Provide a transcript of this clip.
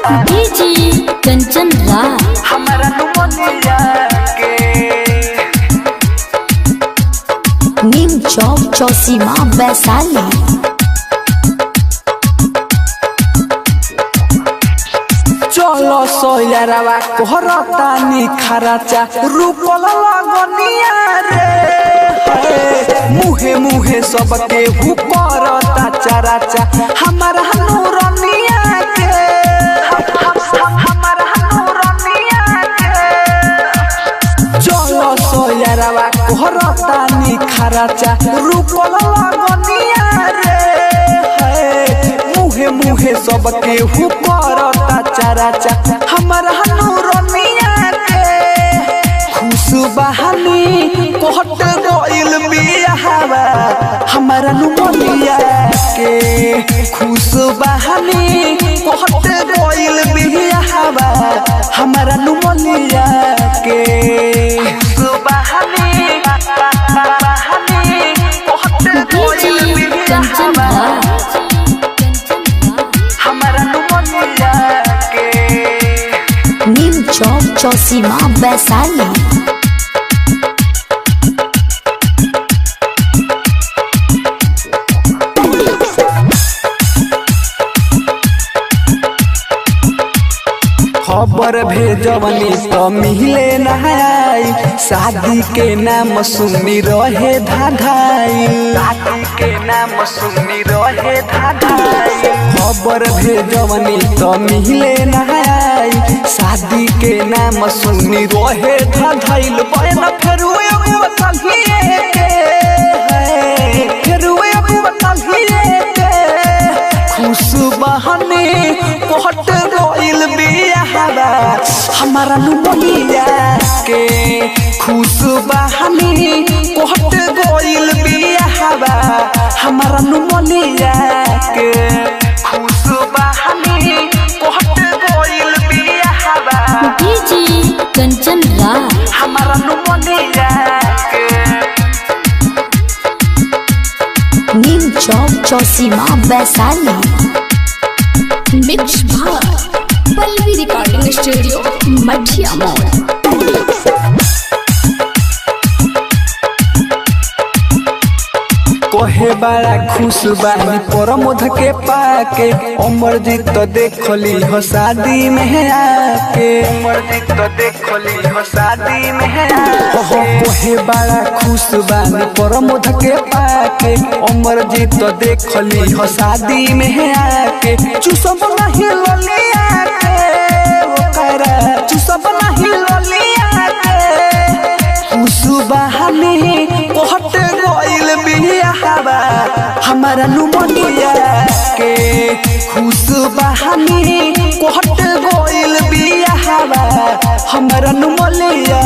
DJ Kanchan Raj हमारा pneumoniae के नीम चौक चौसीमा वैशाली। चलो सोयरवा कोहरतानी खराचा रूपल लगनिया रे मुहे मुहे सबके हुकरता चराचा हमारा नूरनिया के हमारा नूरनिया के चलो सोयरवा कोहरतानी खराचा रूपल लगनिया रे मुहे मुहे सबके हुकरता चराचा हमारा नूरनिया के खुशबहानी कोहट गइल बियाहवा हमारा नुमनिया के खुशबहानी कोहट गइल बियाहवा हमारा नुमनिया के खुशबहानी कोहट गइल बियाहवा नीम चौक चौसीमा वैशाली। खबर भेजवनी तो मिले नहाई शादी के नाम सुनी रहे धाधाई शादी के नाम सुनी रहे धाधाई खबर भेजवनी तो मिले नहाई शादी के नाम सुनी रहे धाधाइल बहन फेरुए बताइए के फेरुए बताइए के खुशबहानी कोहट गइल बियाहवा हमारा नुमनिया के खुशबहानी कोहट गइल बियाहवा हमारा नुमनिया के खुशबहानी कोहट गइल बियाहवा डीजे कंचन राज हमारा नुमनिया के नीम चौक चौसीमा वैशाली। मिक्स भाग पल्लवी रिकॉर्डिंग स्टूडियो मठिया मोड़। कोहे बड़ा खुश बानी परमोध के पाके अमरजीत तो देखली हो शादी में आके अमरजीत तो देखली हो शादी में आके कोहे बड़ा खुश बानी परमोध के पाके अमरजीत तो देखली हो शादी में आके चुसब नहीं ललिया के ओकरा चुसब नहीं ललिया के खुशबहानी कोहट गइल बियाहवा हमारा नुमनिया के खुशबहानी कोहट गइल बियाहवा हमारा नुमनिया